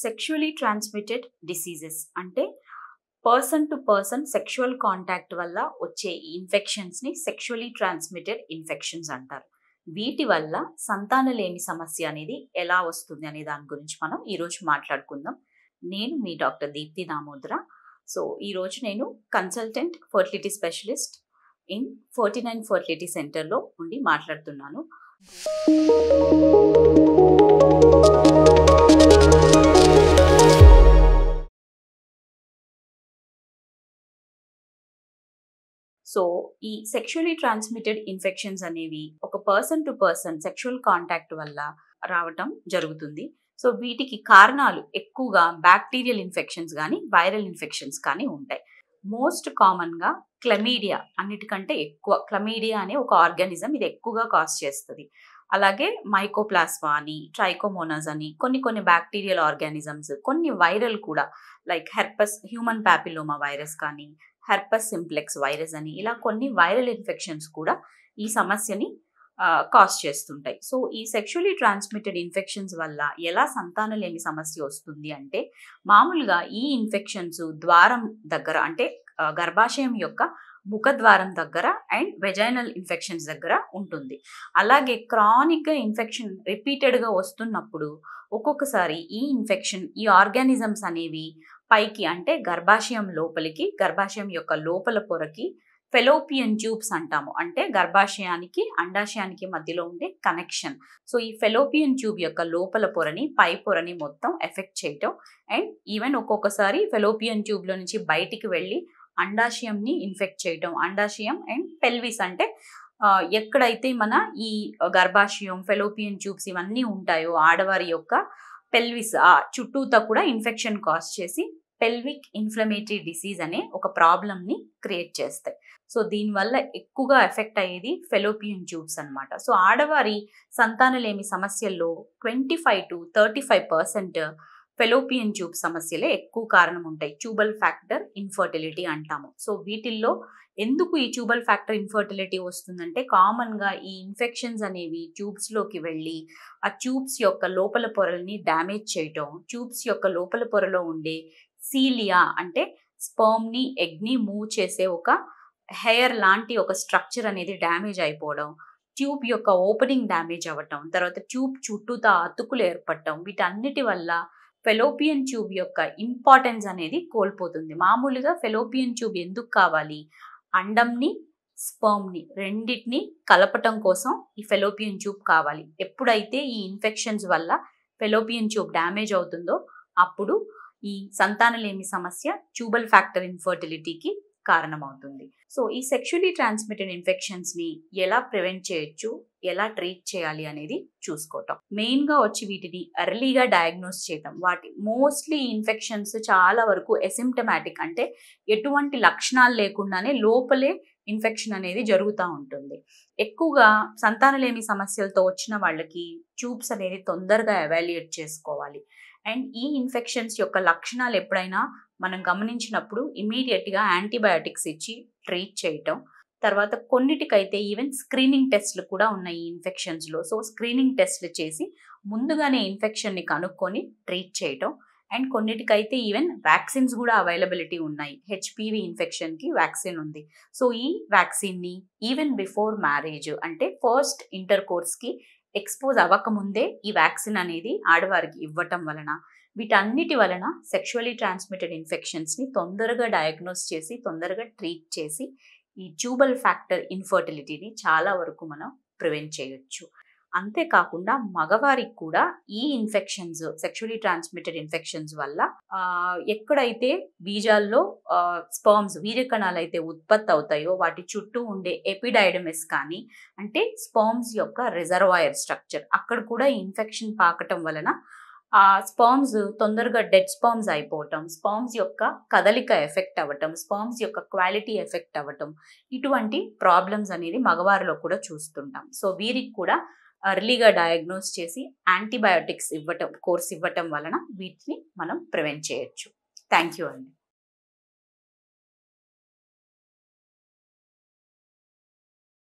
Sexually transmitted diseases అంటే person to person sexual contact వల్ల వచ్చే ఇన్ఫెక్షన్స్ని సెక్షువల్లీ ట్రాన్స్మిటెడ్ ఇన్ఫెక్షన్స్ అంటారు. వీటి వల్ల సంతానలేమి సమస్య అనేది ఎలా వస్తుంది అనే దాని గురించి మనం ఈరోజు మాట్లాడుకుందాం. నేను మీ డాక్టర్ దీప్తి దామోదర. సో ఈరోజు నేను consultant fertility specialist in 49 fertility సెంటర్లో ఉండి మాట్లాడుతున్నాను. సో ఈ సెక్షువల్లీ ట్రాన్స్మిటెడ్ ఇన్ఫెక్షన్స్ అనేవి ఒక person to person sexual contact వల్ల రావటం జరుగుతుంది. సో వీటికి కారణాలు ఎక్కువగా బ్యాక్టీరియల్ ఇన్ఫెక్షన్స్ కానీ వైరల్ ఇన్ఫెక్షన్స్ కానీ ఉంటాయి. మోస్ట్ కామన్గా క్లమీడియా అన్నిటికంటే ఎక్కువ. క్లమీడియా అనే ఒక ఆర్గానిజం ఇది ఎక్కువగా కాజ్ చేస్తుంది. అలాగే మైకోప్లాస్మా అని, ట్రైకోమోనాస్ అని కొన్ని బ్యాక్టీరియల్ ఆర్గానిజమ్స్, కొన్ని వైరల్ కూడా like herpes human papilloma virus కానీ, హెర్పస్ సింప్లెక్స్ వైరస్ అని, ఇలా కొన్ని వైరల్ ఇన్ఫెక్షన్స్ కూడా ఈ సమస్యని కాజ్ చేస్తుంటాయి. సో ఈ సెక్షువల్లీ ట్రాన్స్మిటెడ్ ఇన్ఫెక్షన్స్ వల్ల ఎలా సంతానలేమి సమస్య వస్తుంది అంటే, మామూలుగా ఈ ఇన్ఫెక్షన్స్ ద్వారం దగ్గర అంటే గర్భాశయం యొక్క ముఖద్వారం దగ్గర అండ్ వెజైనల్ ఇన్ఫెక్షన్స్ దగ్గర ఉంటుంది. అలాగే క్రానిక్గా ఇన్ఫెక్షన్ రిపీటెడ్గా వస్తున్నప్పుడు ఒక్కొక్కసారి ఈ ఇన్ఫెక్షన్, ఈ ఆర్గానిజమ్స్ అనేవి పైకి అంటే గర్భాశయం లోపలికి, గర్భాశయం యొక్క లోపల పొరకి ఫెలోపియన్ ట్యూబ్స్ అంటాము. అంటే గర్భాశయానికి అండాశయానికి మధ్యలో ఉండే కనెక్షన్. సో ఈ ఫెలోపియన్ ట్యూబ్ యొక్క లోపల పొరని, పై పొరని మొత్తం ఎఫెక్ట్ చేయటం అండ్ ఈవెన్ ఒక్కొక్కసారి ఫెలోపియన్ ట్యూబ్లో నుంచి బయటికి వెళ్ళి అండాశయంని ఇన్ఫెక్ట్ చేయటం. అండాశయం అండ్ పెల్విస్ అంటే ఎక్కడైతే మన ఈ గర్భాశయం, ఫెలోపియన్ ట్యూబ్స్ ఇవన్నీ ఉంటాయో ఆడవారి యొక్క పెల్విస్ ఆ చుట్టూతా కూడా ఇన్ఫెక్షన్ కాజ్ చేసి పెల్విక్ ఇన్ఫ్లమేటరీ డిసీజ్ అనే ఒక ప్రాబ్లమ్ని క్రియేట్ చేస్తాయి. సో దీనివల్ల ఎక్కువగా ఎఫెక్ట్ అయ్యేది ఫెలోపియన్ ట్యూబ్స్ అనమాట. సో ఆడవారి సంతానలేమి సమస్యల్లో 25 to 35% ఫెలోపియన్ ట్యూబ్ సమస్యలే ఎక్కువ కారణం ఉంటాయి. ట్యూబల్ ఫ్యాక్టర్ ఇన్ఫర్టిలిటీ అంటాము. సో వీటిల్లో ఎందుకు ఈ ట్యూబల్ ఫ్యాక్టర్ ఇన్ఫర్టిలిటీ వస్తుందంటే, కామన్గా ఈ ఇన్ఫెక్షన్స్ అనేవి ట్యూబ్స్లోకి వెళ్ళి ఆ ట్యూబ్స్ యొక్క లోపల పొరల్ని డ్యామేజ్ చేయటం, ట్యూబ్స్ యొక్క లోపల పొరలో ఉండే సీలియా అంటే స్పర్మ్ని, ఎగ్ని మూవ్ చేసే ఒక హెయిర్ లాంటి ఒక స్ట్రక్చర్ అనేది డ్యామేజ్ అయిపోవడం, ట్యూబ్ యొక్క ఓపెనింగ్ డ్యామేజ్ అవ్వటం, తర్వాత ట్యూబ్ చుట్టూతా అతుకులు ఏర్పడటం, వీటన్నిటి వల్ల ఫెలోపియన్ ట్యూబ్ యొక్క ఇంపార్టెన్స్ అనేది కోల్పోతుంది. మామూలుగా ఫెలోపియన్ ట్యూబ్ ఎందుకు కావాలి? అండంని, స్పర్మ్ని రెండింటిని కలపటం కోసం ఈ ఫెలోపియన్ ట్యూబ్ కావాలి. ఎప్పుడైతే ఈ ఇన్ఫెక్షన్స్ వల్ల ఫెలోపియన్ ట్యూబ్ డ్యామేజ్ అవుతుందో అప్పుడు ఈ సంతానలేమి సమస్య ట్యూబల్ ఫ్యాక్టర్ ఇన్ఫర్టిలిటీకి కారణమవుతుంది. సో ఈ సెక్షువల్లీ ట్రాన్స్మిటెడ్ ఇన్ఫెక్షన్స్ని ఎలా ప్రివెంట్ చేయొచ్చు, ఎలా ట్రీట్ చేయాలి అనేది చూసుకోవటం. మెయిన్గా వచ్చి వీటిని ఎర్లీగా డయాగ్నోస్ చేయటం. వాటి మోస్ట్లీ ఇన్ఫెక్షన్స్ చాలా వరకు ఎసిమ్టమాటిక్ అంటే ఎటువంటి లక్షణాలు లేకుండానే లోపలే ఇన్ఫెక్షన్ అనేది జరుగుతూ ఉంటుంది. ఎక్కువగా సంతానలేమి సమస్యలతో వచ్చిన వాళ్ళకి ట్యూబ్స్ అనేది తొందరగా ఎవాల్యుయేట్ చేసుకోవాలి. అండ్ ఈ ఇన్ఫెక్షన్స్ యొక్క లక్షణాలు ఎప్పుడైనా మనం గమనించినప్పుడు ఇమీడియట్గా యాంటీబయాటిక్స్ ఇచ్చి ట్రీట్ చేయటం. తర్వాత కొన్నిటికైతే ఈవెన్ స్క్రీనింగ్ టెస్ట్లు కూడా ఉన్నాయి ఈ ఇన్ఫెక్షన్స్లో. సో స్క్రీనింగ్ టెస్ట్లు చేసి ముందుగానే ఇన్ఫెక్షన్ని కనుక్కొని ట్రీట్ చేయటం. అండ్ కొన్నిటికైతే ఈవెన్ వ్యాక్సిన్స్ కూడా అవైలబిలిటీ ఉన్నాయి. హెచ్పివి ఇన్ఫెక్షన్కి వ్యాక్సిన్ ఉంది. సో ఈ వ్యాక్సిన్ని ఈవెన్ బిఫోర్ మ్యారేజ్ అంటే ఫస్ట్ ఇంటర్ కోర్స్కి ఎక్స్పోజ్ అవ్వకముందే ఈ వ్యాక్సిన్ అనేది ఆడవారికి ఇవ్వటం వలన, వీటన్నిటి వలన సెక్షువల్లీ ట్రాన్స్మిటెడ్ ఇన్ఫెక్షన్స్ని తొందరగా డయాగ్నోస్ చేసి తొందరగా ట్రీట్ చేసి ఈ ట్యూబల్ ఫ్యాక్టర్ ఇన్ఫర్టిలిటీని చాలా వరకు మనం ప్రివెంట్ చేయొచ్చు. అంతేకాకుండా మగవారికి కూడా ఈ ఇన్ఫెక్షన్స్, సెక్షువల్లీ ట్రాన్స్మిటెడ్ ఇన్ఫెక్షన్స్ వల్ల ఎక్కడైతే బీజాల్లో స్పర్మ్స్, వీర్యకణాలు అయితే ఉత్పత్తి అవుతాయో వాటి చుట్టూ ఉండే ఎపిడైడమిస్ కానీ అంటే స్పర్మ్స్ యొక్క రిజర్వాయర్ స్ట్రక్చర్, అక్కడ కూడా ఈ ఇన్ఫెక్షన్ పాకటం వలన ఆ స్పర్మ్స్ తొందరగా డెడ్ స్పర్మ్స్ అయిపోవటం, స్పర్మ్స్ యొక్క కదలిక ఎఫెక్ట్ అవ్వటం, స్పర్మ్స్ యొక్క క్వాలిటీ ఎఫెక్ట్ అవ్వటం, ఇటువంటి ప్రాబ్లమ్స్ అనేది మగవారిలో కూడా చూస్తుంటాం. సో వీరికి కూడా ఎర్లీగా డయాగ్నోస్ చేసి యాంటీబయాటిక్స్ కోర్స్ ఇవ్వటం వలన వీటిని మనం ప్రివెంట్ చేయొచ్చు. థ్యాంక్ యూ అండి.